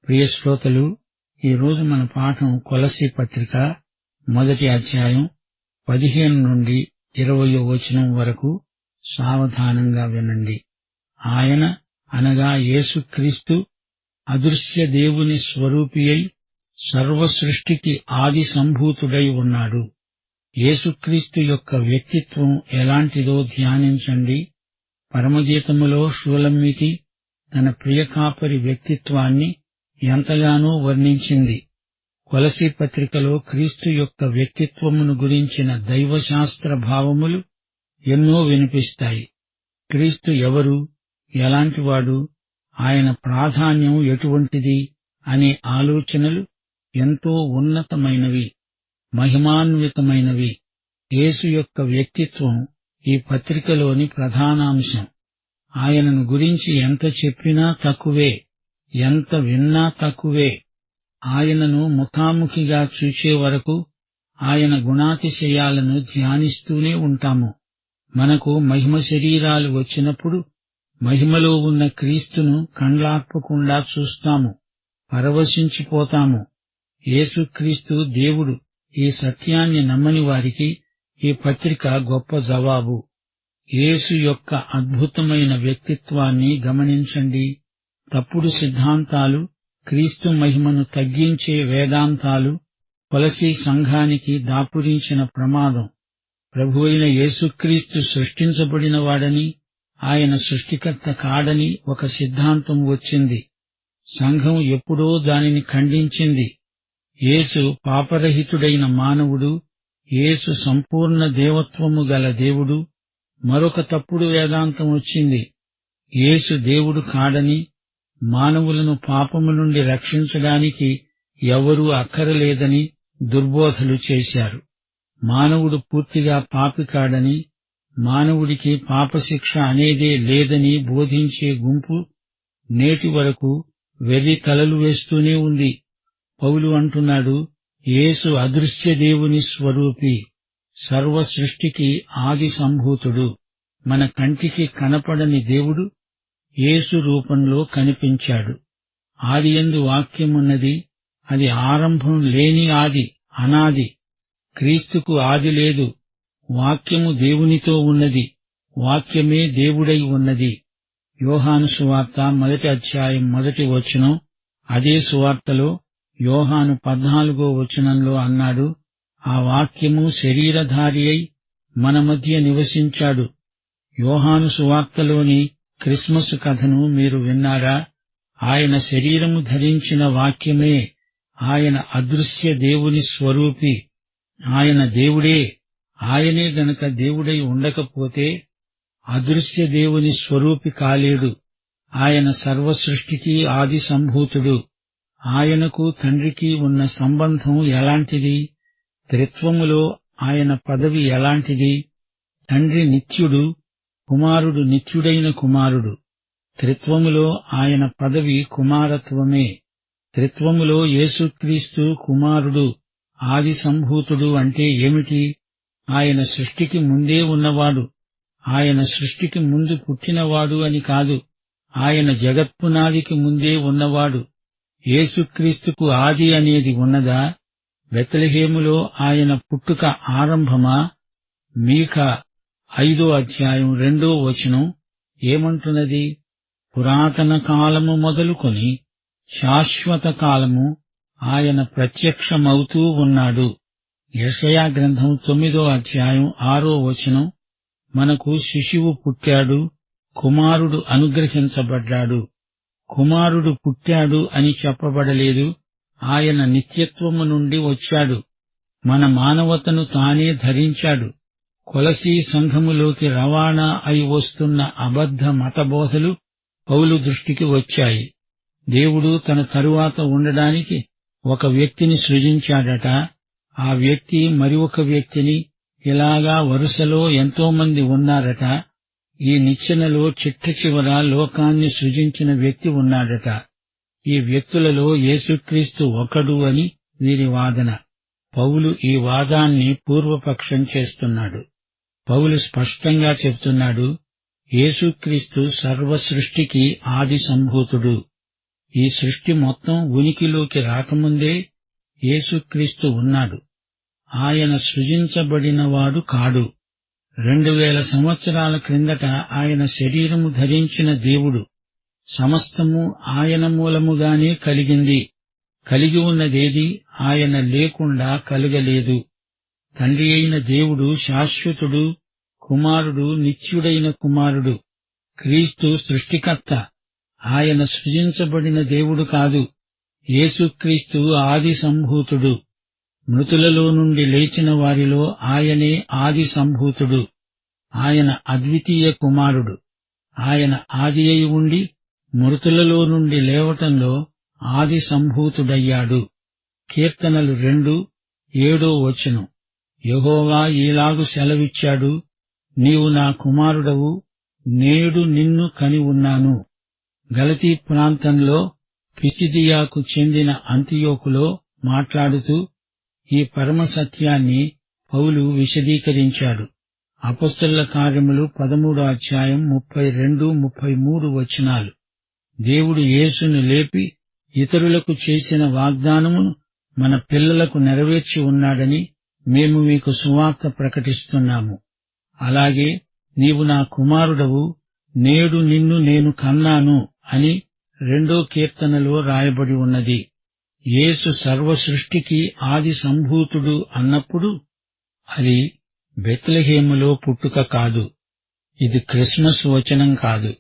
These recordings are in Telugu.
ప్రియ శ్రోతలు, ఈరోజు మన పాఠం కొలస్సీ పత్రిక 1వ అధ్యాయం 15 నుండి 20వ వచనం వరకు. సావధానంగా వినండి. ఆయన అనగా యేసుక్రీస్తు అదృశ్య దేవుని స్వరూపియై సర్వ సృష్టికి ఆది సంభూతుడై ఉన్నాడు. యేసుక్రీస్తు యొక్క వ్యక్తిత్వం ఎలాంటిదో ధ్యానించండి. పరమగీతములో షూలమ్మితి తన ప్రియకాపరి వ్యక్తిత్వాన్ని ఎంతగానో వర్ణించింది. కొలస్సీ పత్రికలో క్రీస్తు యొక్క వ్యక్తిత్వమును గురించిన దైవశాస్త్ర భావములు ఎన్నో వినిపిస్తాయి. క్రీస్తు ఎవరు, ఎలాంటివాడు, ఆయన ప్రాధాన్యం ఎటువంటిది అనే ఆలోచనలు ఎంతో ఉన్నతమైనవి, మహిమాన్వితమైనవి. యేసు యొక్క వ్యక్తిత్వం ఈ పత్రికలోని ప్రధానాంశం. ఆయనను గురించి ఎంత చెప్పినా తక్కువే, ఎంత విన్నా తక్కువే. ఆయనను ముఖాముఖిగా చూచే వరకు ఆయన గుణాతిశయాలను ధ్యానిస్తూనే ఉంటాము. మనకు మహిమ శరీరాలు వచ్చినప్పుడు మహిమలో ఉన్న క్రీస్తును కండ్లార్పకుండా చూస్తాము, పరవశించిపోతాము. యేసుక్రీస్తు దేవుడు, ఈ సత్యాన్ని నమ్మని వారికి ఈ పత్రిక గొప్ప జవాబు. యేసు యొక్క అద్భుతమైన వ్యక్తిత్వాన్ని గమనించండి. తప్పుడు సిద్ధాంతాలు, క్రీస్తు మహిమను తగ్గించే వేదాంతాలు కొలసీ సంఘానికి దాపురించిన ప్రమాదం. ప్రభువైన యేసుక్రీస్తు సృష్టించబడినవాడని, ఆయన సృష్టికర్త కాడని ఒక సిద్ధాంతం వచ్చింది. సంఘం ఎప్పుడో దానిని ఖండించింది. యేసు పాపరహితుడైన మానవుడు, యేసు సంపూర్ణ దేవత్వము గల దేవుడు. మరొక తప్పుడు వేదాంతం వచ్చింది. యేసు దేవుడు కాడని, మానవులను పాపము నుండి రక్షించడానికి ఎవరూ అక్కరలేదని దుర్బోధలు చేశారు. మానవుడు పూర్తిగా పాపి కాడని, మానవుడికి పాపశిక్ష అనేదే లేదని బోధించే గుంపు నేటి వరకు వెర్రి తలలు వేస్తూనే ఉంది. పౌలు అంటున్నాడు, యేసు అదృశ్య దేవుని స్వరూపి, సర్వ సృష్టికి ఆది సంభూతుడు. మన కంటికి కనపడని దేవుడు యేసు రూపంలో కనిపించాడు. ఆదియందు వాక్యమున్నది, అది ఆరంభం లేని ఆది, అనాది. క్రీస్తుకు ఆది లేదు. వాక్యము దేవునితో ఉన్నది, వాక్యమే దేవుడై ఉన్నది. యోహాను సువార్త 1వ అధ్యాయం 1వ వచనం. అదే సువార్తలో యోహాను 14వ వచనంలో అన్నాడు, ఆ వాక్యము శరీరధారి అయి మన మధ్య నివసించాడు. యోహాను సువార్తలోని క్రిస్మస్ కథను మీరు విన్నారా? ఆయన శరీరము ధరించిన వాక్యమే. ఆయన అదృశ్య దేవుని స్వరూపి. ఆయన దేవుడే. ఆయనే గనక దేవుడై ఉండకపోతే అదృశ్య దేవుని స్వరూపి కాలేడు. ఆయన సర్వసృష్టికి ఆది సంభూతుడు. ఆయనకు తండ్రికి ఉన్న సంబంధం ఎలాంటిది? త్రిత్వములో ఆయన పదవి ఎలాంటిది? తండ్రి నిత్యుడు, కుమారుడు నిత్యుడైన కుమారుడు. త్రిత్వములో ఆయన పదవి కుమారత్వమే. త్రిత్వములో యేసుక్రీస్తు కుమారుడు, ఆది సంభూతుడు అంటే ఏమిటి? ఆయన సృష్టికి ముందే ఉన్నవాడు. ఆయన సృష్టికి ముందు పుట్టినవాడు అని కాదు. ఆయన జగత్పునాదికి ముందే ఉన్నవాడు. యేసుక్రీస్తుకు ఆది అనేది ఉన్నదా? బెత్లెహేములో ఆయన పుట్టుక ఆరంభమా? మీకా 5వ అధ్యాయం 2వ వచనం ఏమంటున్నది? పురాతన కాలము మొదలుకొని శాశ్వత కాలము ఆయన ప్రత్యక్షమవుతూ ఉన్నాడు. యెషయా గ్రంథం 9వ అధ్యాయం 6వ వచనం, మనకు శిశువు పుట్టాడు, కుమారుడు అనుగ్రహించబడ్డాడు. కుమారుడు పుట్టాడు అని చెప్పబడలేదు, ఆయన నిత్యత్వము నుండి వచ్చాడు. మన మానవతను తానే ధరించాడు. కొలసీ సంఘములోకి రవాణా అయి వస్తున్న అబద్ధ మతబోధలు పౌలు దృష్టికి వచ్చాయి. దేవుడు తన తరువాత ఉండడానికి ఒక వ్యక్తిని సృజించాడట. ఆ వ్యక్తి మరి ఒక వ్యక్తిని, ఇలాగా వరుసలో ఎంతోమంది ఉన్నారట. ఈ నిచ్చెనలో చిట్ట చివర లోకాన్ని సృజించిన వ్యక్తి ఉన్నాడట. ఈ వ్యక్తులలో యేసుక్రీస్తు ఒకడు అని వీరి వాదన. పౌలు ఈ వాదాన్ని పూర్వపక్షం చేస్తున్నాడు. పౌలు స్పష్టంగా చెప్తున్నాడు, యేసుక్రీస్తు సర్వసృష్టికి ఆది సంభూతుడు. ఈ సృష్టి మొత్తం ఉనికిలోకి రాకముందే యేసుక్రీస్తు ఉన్నాడు. ఆయన సృజించబడినవాడు కాడు. 2000 సంవత్సరాల క్రిందట ఆయన శరీరము ధరించిన దేవుడు. సమస్తము ఆయన మూలముగానే కలిగింది. కలిగి ఉన్నదేది ఆయన లేకుండా కలుగలేదు. తండ్రి అయిన దేవుడు శాశ్వతుడు, కుమారుడు నిత్యుడైన కుమారుడు. క్రీస్తు సృష్టికర్త. ఆయన సృజించబడిన దేవుడు కాదు. యేసుక్రీస్తు ఆది సంభూతుడు. మృతులలో నుండి లేచిన వారిలో ఆయనే ఆది సంభూతుడు. ఆయన అద్వితీయ కుమారుడు. ఆయన ఆది అయి ఉండి మృతులలో నుండి లేవటంలో ఆది సంభూతుడయ్యాడు. కీర్తనలు 2:7 యెహోవా ఈలాగు సెలవిచ్చాడు, నీవు నా కుమారుడవు, నేడు నిన్ను కని ఉన్నాను. గలతీ ప్రాంతంలో పిసిదియాకు చెందిన అంతియోకులో మాట్లాడుతూ ఈ పరమ సత్యాన్ని పౌలు విశదీకరించాడు. అపొస్తలుల కార్యములు 13:32-33 దేవుడు యేసును లేపి ఇతరులకు చేసిన వాగ్దానమును మన పిల్లలకు నెరవేర్చి ఉన్నాడని మేము మీకు సువార్త ప్రకటిస్తున్నాము. అలాగే నీవు నా కుమారుడవు, నేడు నిన్ను నేను కన్నాను అని 2వ కీర్తనలో రాయబడి ఉన్నది. యేసు సర్వ సృష్టికి ఆది సంభూతుడు అన్నప్పుడు అది బెత్లెహేములో పుట్టుక కాదు. ఇది క్రిస్మస్ వచనం కాదు.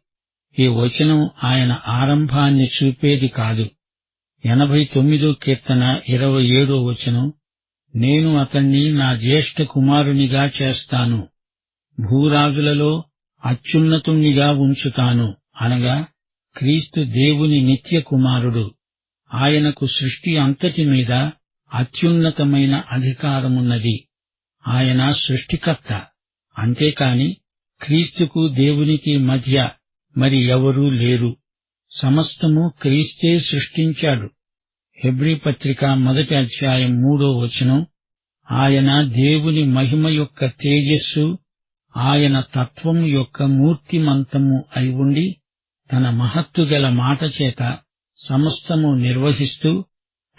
ఈ వచనం ఆయన ఆరంభాన్ని చూపేది కాదు. 89వ కీర్తన 27 నేను అతణ్ణి నా జ్యేష్ఠ కుమారునిగా చేస్తాను, భూరాజులలో అత్యున్నతుణ్ణిగా ఉంచుతాను. అనగా క్రీస్తు దేవుని నిత్య కుమారుడు. ఆయనకు సృష్టి అంతటి మీద అత్యున్నతమైన అధికారమున్నది. ఆయన సృష్టికర్త. అంతేకాని క్రీస్తుకు దేవునికి మధ్య మరి ఎవరూ లేరు. సమస్తము క్రీస్తే సృష్టించాడు. హెబ్రీ పత్రిక 1:3 ఆయన దేవుని మహిమ యొక్క తేజస్సు, ఆయన తత్వము యొక్క మూర్తిమంతము అయి ఉండి తన మహత్తుగల మాట చేత సమస్తము నిర్వహిస్తూ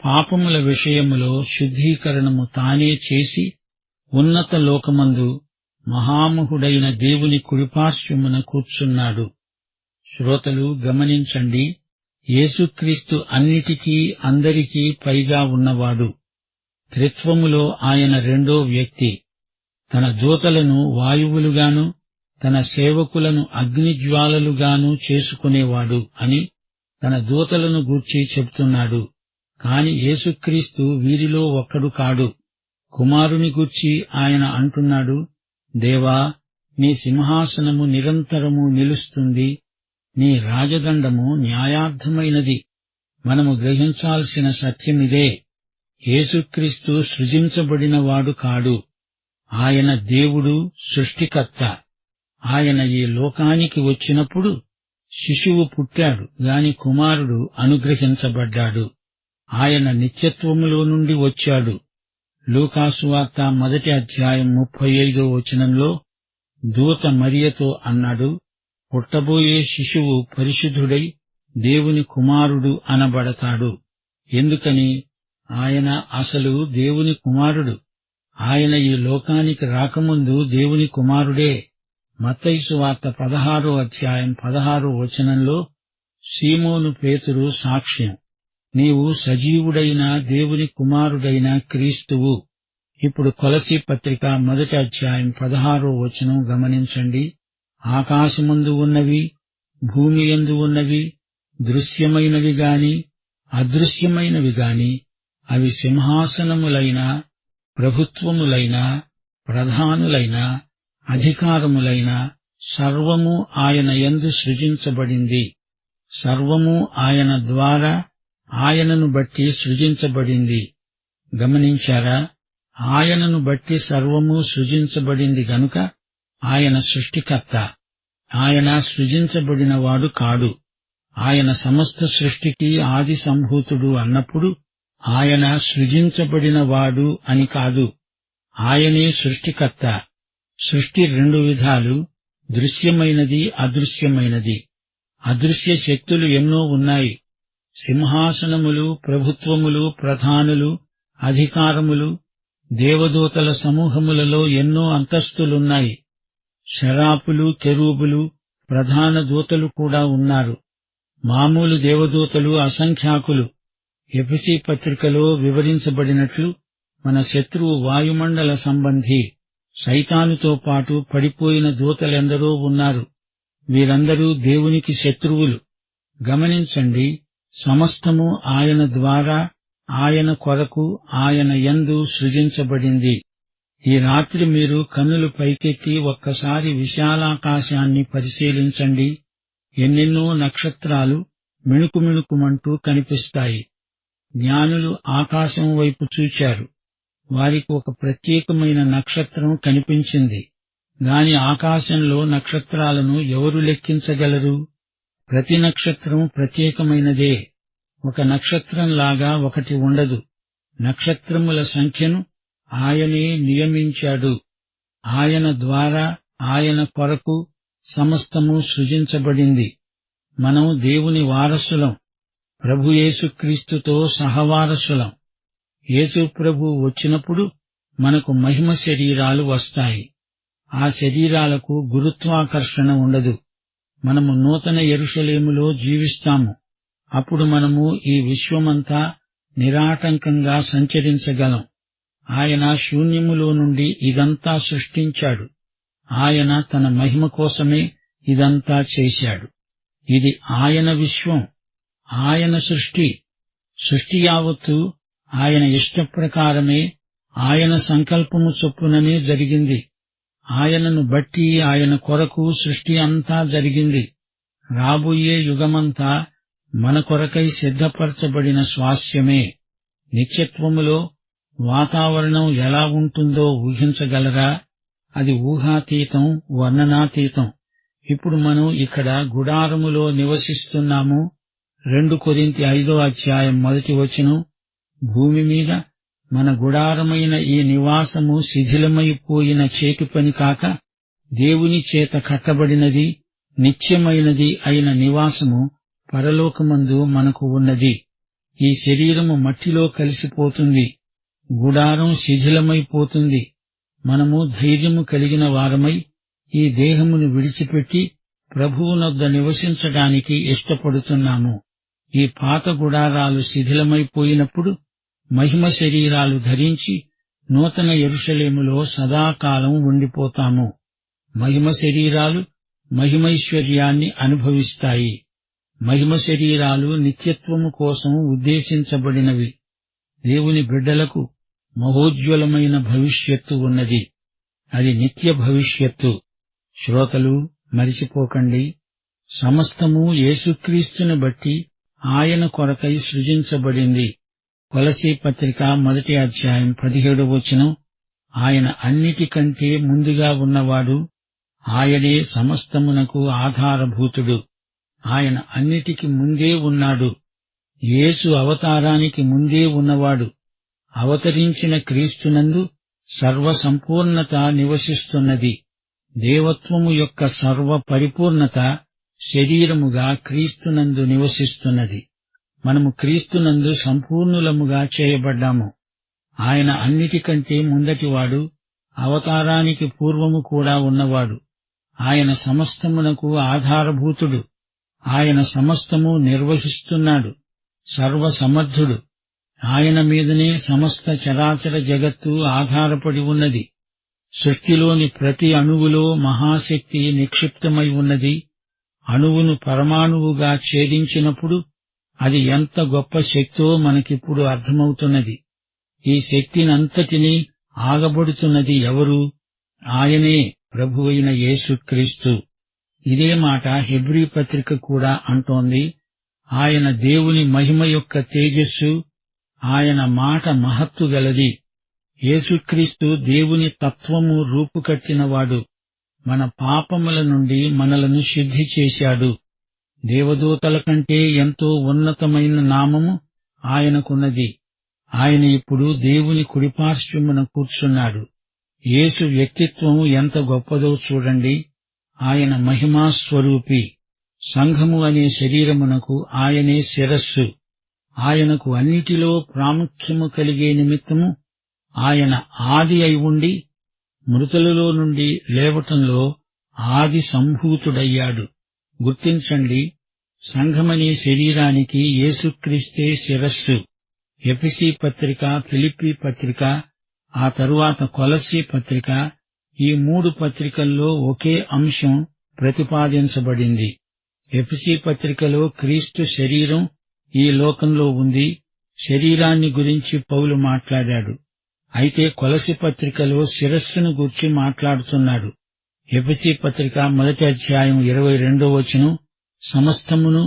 పాపముల విషయములో శుద్ధీకరణము తానే చేసి ఉన్నత లోకమందు మహామహుడైన దేవుని కుడిపార్శ్వమున కూర్చున్నాడు. శ్రోతలు గమనించండి, యేసుక్రీస్తు అన్నిటికీ అందరికీ పైగా ఉన్నవాడు. త్రిత్వములో ఆయన 2వ వ్యక్తి. తన దూతలను వాయువులుగాను తన సేవకులను అగ్నిజ్వాలలుగాను చేసుకునేవాడు అని తన దూతలను గూర్చి చెబుతున్నాడు. కాని యేసుక్రీస్తు వీరిలో ఒక్కడు కాడు. కుమారుని గూర్చి ఆయన అంటున్నాడు, దేవా, నీ సింహాసనము నిరంతరము నిలుస్తుంది, నీ రాజదండము న్యాయార్థమైనది. మనము గ్రహించాల్సిన సత్యమిదే. యేసుక్రీస్తు సృజించబడినవాడు కాడు. ఆయన దేవుడు, సృష్టికర్త. ఆయన ఈ లోకానికి వచ్చినప్పుడు శిశువు పుట్టాడు గాని కుమారుడు అనుగ్రహించబడ్డాడు. ఆయన నిత్యత్వములో నుండి వచ్చాడు. లూకాసువార్త 1:35 దూత మరియతో అన్నాడు, పుట్టబోయే శిశువు పరిశుద్ధుడై దేవుని కుమారుడు అనబడతాడు. ఎందుకని? ఆయన అసలు దేవుని కుమారుడు. ఆయన ఈ లోకానికి రాకముందు దేవుని కుమారుడే. మత్తయి సువార్త 16:16 సీమోను పేతురు సాక్ష్యం, నీవు సజీవుడైన దేవుని కుమారుడైన క్రీస్తువు. ఇప్పుడు కొలసీ పత్రిక 1:16 గమనించండి. ఆకాశమందు ఉన్నవి, భూమియందు ఉన్నవి, దృశ్యమైనవి గాని అదృశ్యమైనవి గాని, అవి సింహాసనములైనా ప్రభుత్వములైనా ప్రధానులైనా అధికారములైనా సర్వము ఆయన యందు సృజించబడింది. సర్వము ఆయన ద్వారా ఆయనను బట్టి సృజించబడింది. గమనించారా? ఆయనను బట్టి సర్వము సృజించబడింది గనుక ఆయన సృష్టికర్త. ఆయన సృజించబడినవాడు కాడు. ఆయన సమస్త సృష్టికి ఆది సంభూతుడు అన్నప్పుడు ఆయన సృజించబడినవాడు అని కాదు. ఆయనే సృష్టికర్త. సృష్టి 2 విధాలు, దృశ్యమైనది, అదృశ్యమైనది. అదృశ్య శక్తులు ఎన్నో ఉన్నాయి. సింహాసనములు, ప్రభుత్వములు, ప్రధానులు, అధికారములు, దేవదూతల సమూహములలో ఎన్నో అంతస్తులున్నాయి. శరాపులు, కెరూబులు, ప్రధాన దూతలు కూడా ఉన్నారు. మామూలు దేవదూతలు అసంఖ్యాకులు. ఎఫెసీ పత్రికలో వివరించబడినట్లు మన శత్రువు వాయుమండల సంబంధి సైతానుతో పాటు పడిపోయిన దూతలెందరో ఉన్నారు. వీరందరూ దేవునికి శత్రువులు. గమనించండి, సమస్తము ఆయన ద్వారా, ఆయన కొరకు, ఆయన యందు సృజించబడింది. ఈ రాత్రి మీరు కన్నులు పైకెత్తి ఒక్కసారి విశాలాకాశాన్ని పరిశీలించండి. ఎన్నెన్నో నక్షత్రాలు మిణుకుమిణుకుమంటూ కనిపిస్తాయి. జ్ఞానులు ఆకాశం వైపు చూచారు. వారికి ఒక ప్రత్యేకమైన నక్షత్రం కనిపించింది. గాని ఆకాశంలో నక్షత్రాలను ఎవరు లెక్కించగలరు? ప్రతి నక్షత్రం ప్రత్యేకమైనదే. ఒక నక్షత్రంలాగా ఒకటి ఉండదు. నక్షత్రముల సంఖ్యను ఆయనే నియమించాడు. ఆయన ద్వారా, ఆయన కొరకు సమస్తము సృజించబడింది. మనం దేవుని వారసులం, ప్రభు యేసుక్రీస్తుతో సహవారసులం. యేసు ప్రభు వచ్చినప్పుడు మనకు మహిమ శరీరాలు వస్తాయి. ఆ శరీరాలకు గురుత్వాకర్షణ ఉండదు. మనము నూతన యెరూషలేములో జీవిస్తాము. అప్పుడు మనము ఈ విశ్వమంతా నిరాటంకంగా సంచరించగలం. ఆయన శూన్యములో నుండి ఇదంతా సృష్టించాడు. ఆయన తన మహిమ కోసమే ఇదంతా చేశాడు. ఇది ఆయన విశ్వం, ఆయన సృష్టి. సృష్టి యావత్తు ఆయన ఇష్టప్రకారమే, ఆయన సంకల్పము చొప్పుననే జరిగింది. ఆయనను బట్టి, ఆయన కొరకు సృష్టి అంతా జరిగింది. రాబోయే యుగమంతా మన కొరకై సిద్ధపరచబడిన స్వాస్యమే. నిత్యత్వములో వాతావరణం ఎలా ఉంటుందో ఊహించగలరా? అది ఊహాతీతం, వర్ణనాతీతం. ఇప్పుడు మనం ఇక్కడ గుడారములో నివసిస్తున్నాము. 2 కొరింథీ 5:1 భూమి మీద మన గుడారమైన ఈ నివాసము శిథిలమైపోయిన చేతి పని కాక దేవుని చేత కట్టబడినది, నిత్యమైనది అయిన నివాసము పరలోకమందు మనకు ఉన్నది. ఈ శరీరము మట్టిలో కలిసిపోతుంది. గుడారం శిథిలమైపోతుంది. మనము ధైర్యము కలిగిన వారమై ఈ దేహమును విడిచిపెట్టి ప్రభువునొద్ద నివసించడానికి ఇష్టపడుతున్నాము. ఈ పాత గుడారాలు శిథిలమైపోయినప్పుడు మహిమ శరీరాలు ధరించి నూతన యెరూషలేములో సదాకాలం ఉండిపోతాము. మహిమ శరీరాలు మహిమైశ్వర్యాన్ని అనుభవిస్తాయి. మహిమ శరీరాలు నిత్యత్వము కోసం ఉద్దేశించబడినవి. దేవుని బిడ్డలకు మహోజ్వలమైన భవిష్యత్తు ఉన్నది. అది నిత్య భవిష్యత్తు. శ్రోతలు, మరిచిపోకండి, సమస్తము యేసుక్రీస్తుని బట్టి ఆయన కొరకై సృజించబడింది. కొలసీ పత్రిక 1:17 ఆయన అన్నిటికంటే ముందుగా ఉన్నవాడు. ఆయనే సమస్తమునకు ఆధారభూతుడు. ఆయన అన్నిటికి ముందే ఉన్నాడు. యేసు అవతారానికి ముందే ఉన్నవాడు. అవతరించిన క్రీస్తునందు సర్వసంపూర్ణత నివసిస్తున్నది. దేవత్వము యొక్క సర్వ పరిపూర్ణత శరీరముగా క్రీస్తునందు నివసిస్తున్నది. మనము క్రీస్తునందు సంపూర్ణులముగా చేయబడ్డాము. ఆయన అన్నిటికంటే ముందటివాడు, అవతారానికి పూర్వము కూడా ఉన్నవాడు. ఆయన సమస్తమునకు ఆధారభూతుడు. ఆయన సమస్తము నిర్వహిస్తున్నాడు. సర్వసమర్థుడు. ఆయన మీదనే సమస్త చరాచర జగత్తు ఆధారపడి ఉన్నది. సృష్టిలోని ప్రతి అణువులో మహాశక్తి నిక్షిప్తమై ఉన్నది. అణువును పరమాణువుగా ఛేదించినప్పుడు అది ఎంత గొప్ప శక్తో మనకిప్పుడు అర్థమవుతున్నది. ఈ శక్తినంతటినీ ఆగబడుతున్నది ఎవరు? ఆయనే, ప్రభువైన యేసుక్రీస్తు. ఇదే మాట హెబ్రీ పత్రిక కూడా అంటోంది. ఆయన దేవుని మహిమ యొక్క తేజస్సు, ఆయన మాట మహత్తు గలది. యేసుక్రీస్తు దేవుని తత్వము రూపుకట్టినవాడు. మన పాపముల నుండి మనలను శుద్ధి చేశాడు. దేవదూతల కంటే ఎంతో ఉన్నతమైన నామము ఆయనకున్నది. ఆయన ఇప్పుడు దేవుని కుడిపార్శ్వమున కూర్చున్నాడు. యేసు వ్యక్తిత్వం ఎంత గొప్పదో చూడండి. ఆయన మహిమాస్వరూపి. సంఘము అనే శరీరమునకు ఆయనే శిరస్సు. ఆయనకు అన్నిటిలో ప్రాముఖ్యము కలిగే నిమిత్తము ఆయన ఆది అయి ఉండి మృతులలో నుండి లేవటంలో ఆది సంభూతుడయ్యాడు. గుర్తించండి, సంఘమనే శరీరానికి యేసుక్రీస్తే శిరస్సు. ఎఫెసీ పత్రిక, ఫిలిప్పీ పత్రిక, ఆ తరువాత కొలస్సీ పత్రిక, ఈ 3 పత్రికల్లో ఒకే అంశం ప్రతిపాదించబడింది. ఎఫెసీ పత్రికలో క్రీస్తు శరీరం ఈ లోకంలో ఉంది, శరీరాన్ని గురించి పౌలు మాట్లాడాడు. అయితే కొలస్సీ పత్రికలో శిరస్సును గూర్చి మాట్లాడుతున్నాడు. ఎఫెసీ పత్రిక 1వ అధ్యాయం 22వ వచనం, సమస్తమును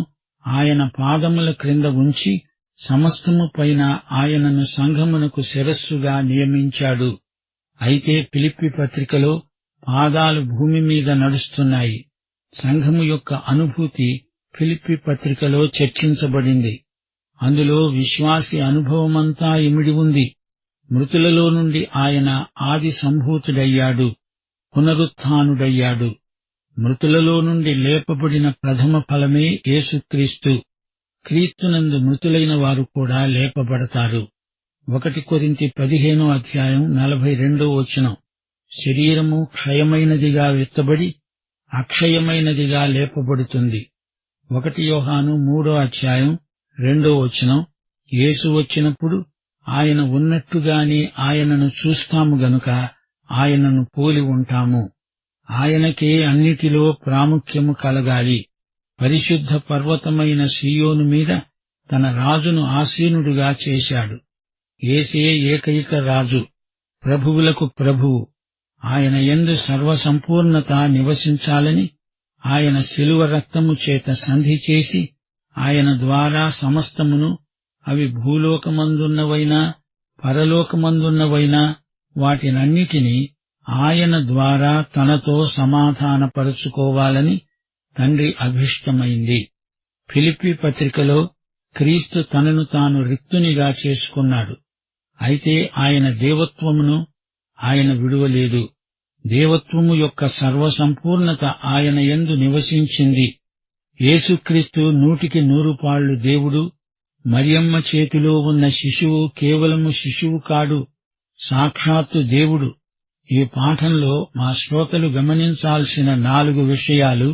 ఆయన పాదముల క్రింద ఉంచి సమస్తము పైన ఆయనను సంఘమునకు శిరస్సుగా నియమించాడు. అయితే ఫిలిప్పీ పత్రికలో పాదాలు భూమి మీద నడుస్తున్నాయి. సంఘము యొక్క అనుభూతి ఫిలిప్పీ పత్రికలో చర్చించబడింది. అందులో విశ్వాసి అనుభవమంతా ఇమిడి ఉంది. మృతులలో నుండి ఆయన ఆది సంభూతుడయ్యాడు, పునరుత్థానుడయ్యాడు. మృతులలో నుండి లేపబడిన ప్రథమ ఫలమే యేసుక్రీస్తు. క్రీస్తునందు మృతులైన వారు కూడా లేపబడతారు. 1 కొరింథీ 15వ అధ్యాయం 42వ వచనం, శరీరము క్షయమైనదిగా విత్తబడి అక్షయమైనదిగా లేపబడుతుంది. 1 యోహాను 3వ అధ్యాయం 2వ వచనం, యేసు వచ్చినప్పుడు ఆయన ఉన్నట్టుగానే ఆయనను చూస్తాము గనుక ఆయనను పోలి ఉంటాము. ఆయనకే అన్నిటిలో ప్రాముఖ్యము కలగాలి. పరిశుద్ధ పర్వతమైన సీయోను మీద తన రాజును ఆసీనుడుగా చేశాడు. యేసే ఏకైక రాజు, ప్రభువులకు ప్రభువు. ఆయన యందు సర్వసంపూర్ణత నివసించాలని ఆయన శిలువ రక్తము చేత సంధి చేసి ఆయన ద్వారా సమస్తమును, అవి భూలోకమందున్నవైనా పరలోకమందున్నవైనా వాటినన్నిటినీ ఆయన ద్వారా తనతో సమాధానపరుచుకోవాలని తండ్రి అభిష్టమైంది. ఫిలిప్పీ పత్రికలో క్రీస్తు తనను తాను రిక్తునిగా చేసుకున్నాడు. అయితే ఆయన దేవత్వమును ఆయన విడువలేదు. దేవత్వము యొక్క సర్వసంపూర్ణత ఆయన యందు నివసించింది. యేసుక్రీస్తు 100కి 100 దేవుడు. మరియమ్మ చేతిలో ఉన్న శిశువు కేవలము శిశువు కాడు, సాక్షాత్తు దేవుడు. ఈ పాఠంలో మా శ్రోతలు గమనించాల్సిన 4 విషయాలు: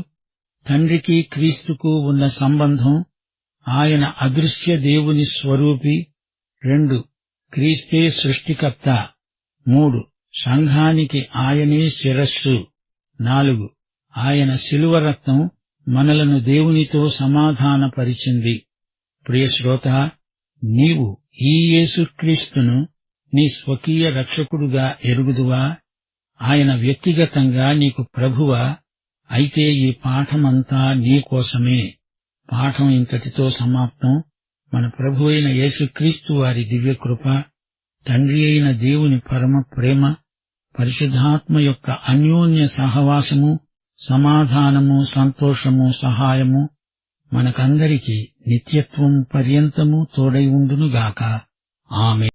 తండ్రికి క్రీస్తుకు ఉన్న సంబంధం, ఆయన అదృశ్య దేవుని స్వరూపి. 2, క్రీస్తే సృష్టికర్త. 3, సంఘానికి ఆయనే శిరస్సు. 4, ఆయన శిలువ రక్తం మనలను దేవునితో సమాధానపరిచింది. ప్రియశ్రోత, నీవు ఈ యేసుక్రీస్తును నీ స్వకీయ రక్షకుడుగా ఎరుగుదువా? ఆయన వ్యక్తిగతంగా నీకు ప్రభువా? అయితే ఈ పాఠమంతా నీకోసమే. పాఠం ఇంతటితో సమాప్తం. మన ప్రభువైన యేసుక్రీస్తు వారి దివ్యకృప, తండ్రి అయిన దేవుని పరమ ప్రేమ, పరిశుద్ధాత్మ యొక్క అన్యోన్య సహవాసము, సమాధానము, సంతోషము, సహాయము మనకందరికీ నిత్యత్వం పర్యంతము తోడై ఉండునుగాక. ఆమేన్.